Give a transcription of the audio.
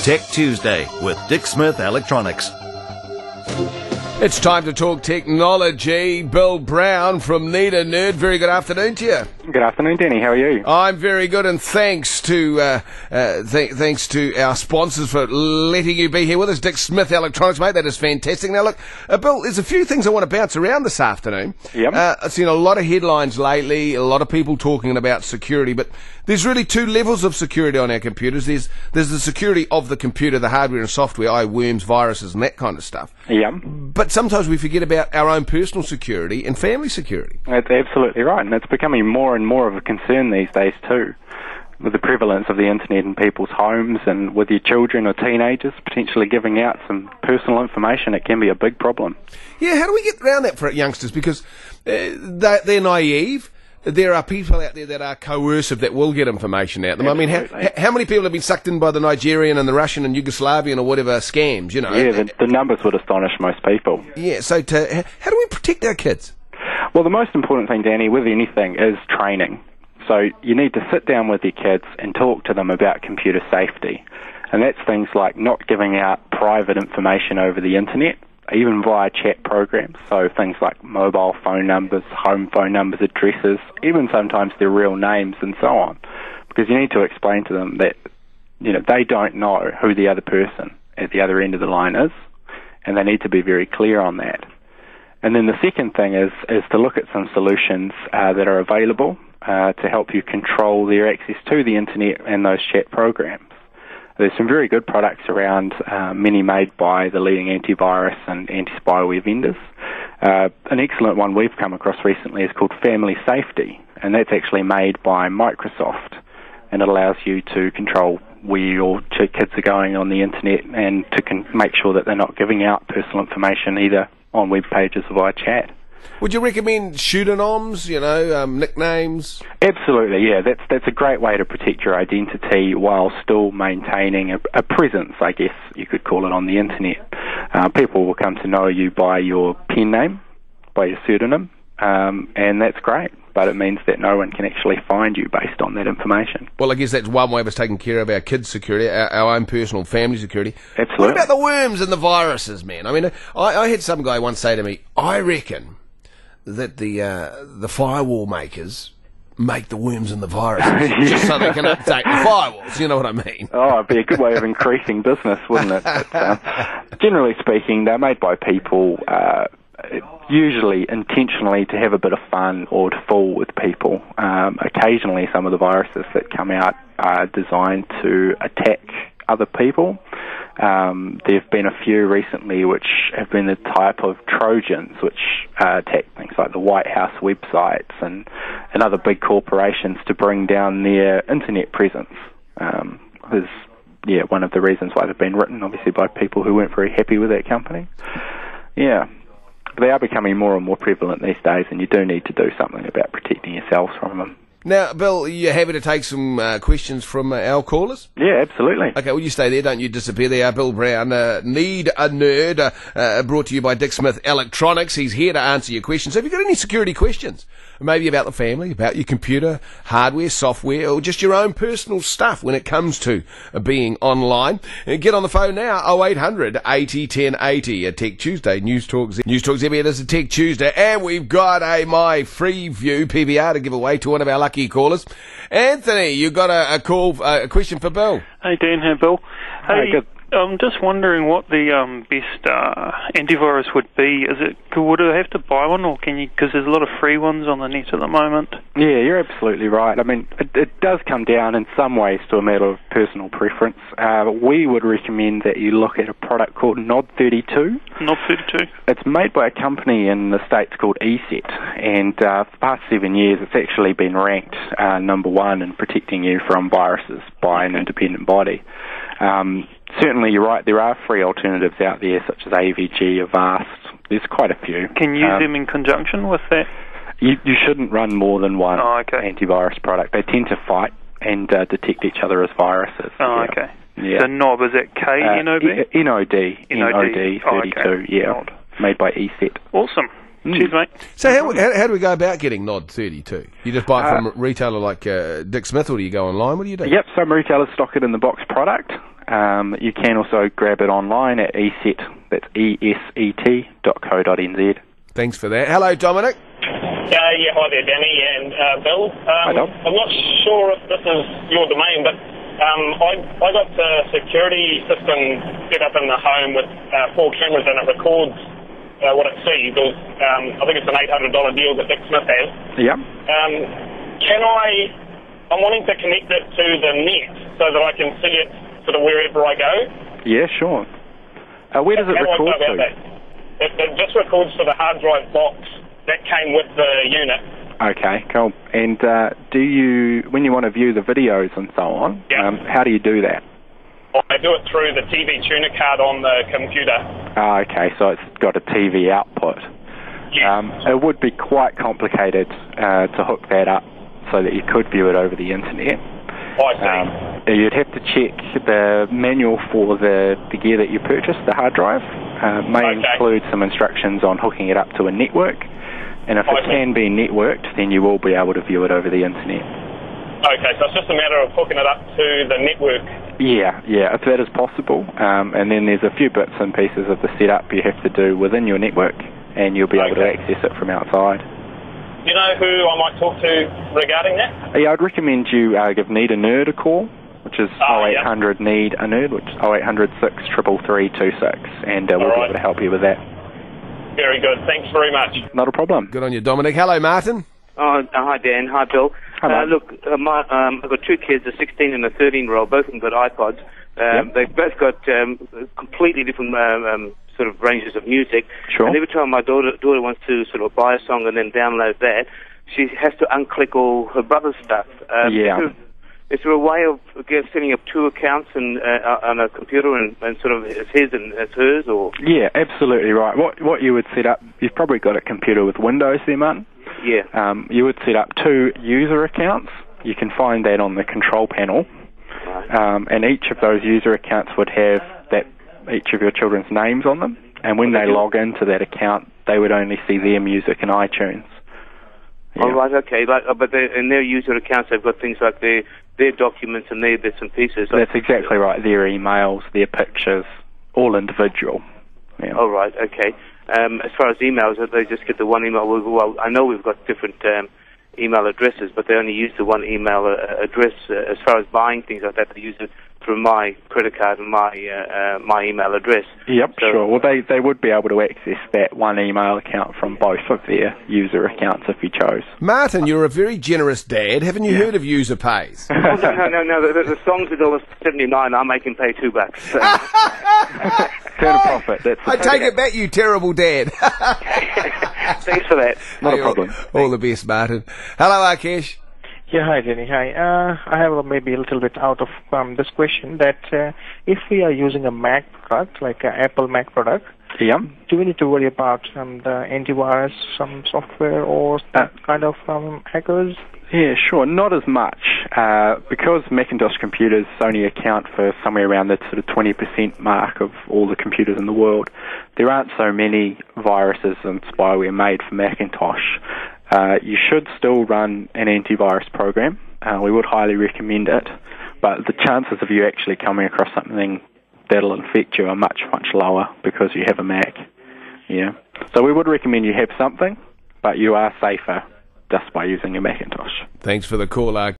Tech Tuesday with Dick Smith Electronics. It's time to talk technology. Bill Brown from Need a Nerd. Very good afternoon to you. Good afternoon, Danny. How are you? I'm very good, and thanks to thanks to our sponsors for letting you be here with us. Dick Smith Electronics, mate. That is fantastic. Now, look, Bill, there's a few things I want to bounce around this afternoon. Yep. I've seen a lot of headlines lately, a lot of people talking about security, but there's really two levels of security on our computers. There's the security of the computer, the hardware and software, i.e. worms, viruses, and that kind of stuff. Yeah. But sometimes we forget about our own personal security and family security. That's absolutely right, and it's becoming more and more of a concern these days too, with the prevalence of the internet in people's homes and with your children or teenagers potentially giving out some personal information. It can be a big problem. Yeah, how do we get around that for youngsters? Because they're naive. There are people out there that are coercive that will get information out of them. Absolutely. I mean, how many people have been sucked in by the Nigerian and the Russian and Yugoslavian or whatever scams, you know? Yeah, the numbers would astonish most people. Yeah, so how do we protect our kids? Well, the most important thing, Danny, with anything is training. So you need to sit down with your kids and talk to them about computer safety. And that's things like not giving out private information over the internet, even via chat programs, so things like mobile phone numbers, home phone numbers, addresses, even sometimes their real names and so on, because you need to explain to them that, you know, they don't know who the other person at the other end of the line is, and they need to be very clear on that. And then the second thing is to look at some solutions that are available to help you control their access to the internet and those chat programs. There's some very good products around, many made by the leading antivirus and anti-spyware vendors. An excellent one we've come across recently is called Family Safety, and that's actually made by Microsoft, and it allows you to control where your kids are going on the internet and to make sure that they're not giving out personal information either on web pages or via chat. Would you recommend pseudonyms, nicknames? Absolutely, yeah. That's a great way to protect your identity while still maintaining a presence, I guess you could call it, on the internet. People will come to know you by your pen name, by your pseudonym, and that's great, but it means that no one can actually find you based on that information. Well, I guess that's one way of us taking care of our kids' security, our own personal family security. Absolutely. What about the worms and the viruses, man? I mean, I had some guy once say to me, I reckon that the firewall makers make the worms and the viruses just so they can update the firewalls, you know what I mean? Oh, it'd be a good way of increasing business, wouldn't it? But, generally speaking, they're made by people usually intentionally to have a bit of fun or to fool with people. Occasionally some of the viruses that come out are designed to attack other people. There have been a few recently which have been the type of Trojans which attack things like the White House websites and other big corporations to bring down their internet presence. Is one of the reasons why they've been written, obviously, by people who weren't very happy with that company. Yeah. They are becoming more and more prevalent these days, and you do need to do something about protecting yourselves from them. Now, Bill, you're happy to take some questions from our callers? Yeah, absolutely. Okay, well, you stay there, don't you disappear there. Bill Brown, Need a Nerd, brought to you by Dick Smith Electronics. He's here to answer your questions. So if you've got any security questions, maybe about the family, about your computer, hardware, software, or just your own personal stuff when it comes to being online, get on the phone now, 0800 80 1080, a Tech Tuesday, News Talks every it is a Tech Tuesday, and we've got a My Free View PVR to give away to one of our lucky callers. Anthony, you got a question for Bill? Hey Dan, hey Bill. Hey, good. I'm just wondering what the best antivirus would be. Would I have to buy one, or can you? Because there's a lot of free ones on the net at the moment. Yeah, you're absolutely right. I mean, it does come down in some ways to a matter of personal preference. We would recommend that you look at a product called Nod32. Nod32. It's made by a company in the States called ESET, and for the past 7 years it's actually been ranked number one in protecting you from viruses by an independent body. Certainly, you're right, there are free alternatives out there, such as AVG, Avast. There's quite a few. Can you use them in conjunction with that? You shouldn't run more than one antivirus product. They tend to fight and detect each other as viruses. Oh, okay. Yeah. The knob, is that K-N-O-B? N-O-D. Nod32, yeah. Nod. Made by ESET. Awesome. Cheers, mate. So how do we go about getting Nod32? You just buy it from a retailer like Dick Smith, or do you go online? What do you do? Yep, some retailers stock it in the box product. You can also grab it online at ESET, that's ESET.co.nz. Thanks for that. Hello, Dominic. Yeah, hi there, Danny and Bill. Hi, Dom. I'm not sure if this is your domain, but I got a security system set up in the home with 4 cameras, and it records what it sees. I think it's an $800 deal that Dick Smith has. Yeah. I'm wanting to connect it to the net so that I can see it sort of wherever I go. Yeah, sure. Where does it How do I record go about to? that? It just records to the hard drive box that came with the unit. Okay, cool. And when you want to view the videos and so on, how do you do that? I do it through the TV tuner card on the computer. Okay, so it's got a TV output. Yes. It would be quite complicated to hook that up so that you could view it over the internet. I see. You'd have to check the manual for the gear that you purchased, the hard drive. May include some instructions on hooking it up to a network. And if it can be networked, then you will be able to view it over the internet. Okay, so it's just a matter of hooking it up to the network. Yeah, if that is possible. And then there's a few bits and pieces of the setup you have to do within your network, and you'll be able to access it from outside. Do you know who I might talk to regarding that? Yeah, I'd recommend you give Need a Nerd a call, which is 0800 Need a Nerd, which is 0800 633 326, and we'll be able to help you with that. Very good. Thanks very much. Not a problem. Good on you, Dominic. Hello, Martin. Hi, Dan. Hi, Bill. Hello. Look, I've got 2 kids, a 16 and a 13-year-old. Both of them got iPods. They've both got completely different sort of ranges of music. Sure. And every time my daughter wants to sort of buy a song and then download that, she has to unclick all her brother's stuff. Is there a way of setting up 2 accounts on a computer and sort of it's his and it's hers, or? Yeah, absolutely right. What you would set up, you've probably got a computer with Windows there, Martin. Yeah. You would set up 2 user accounts. You can find that on the control panel. Right. And each of those user accounts would have each of your children's names on them. And when they log into that account, they would only see their music in iTunes. Yeah. Oh, right, okay. But in their user accounts, they've got things like their documents and their bits and pieces. That's exactly right. Their emails, their pictures, all individual. Yeah. Oh, right, okay. As far as emails, they just get the one email. Well, I know we've got different email addresses, but they only use the one email address. As far as buying things like that, they use it through my credit card and my email address. Yep, so, sure. Well, they would be able to access that one email account from both of their user accounts if you chose. Martin, you're a very generous dad. Haven't you heard of User Pays? Oh, no. The songs are $1.79. I'm making pay $2. So. Turn a profit. I take it back, you terrible dad. Thanks for that. Not a problem. All the best, Martin. Hello, Akesh. Yeah, hi, Jenny. Hi. I have maybe a little bit out of this question that if we are using a Mac product, like an Apple Mac product, do we need to worry about the antivirus, some software, or kind of hackers? Yeah, sure. Not as much. Because Macintosh computers only account for somewhere around the sort of 20% mark of all the computers in the world, there aren't so many viruses and spyware made for Macintosh. You should still run an antivirus program. We would highly recommend it, but the chances of you actually coming across something that'll infect you are much, much lower because you have a Mac. Yeah. So we would recommend you have something, but you are safer just by using a Macintosh. Thanks for the call,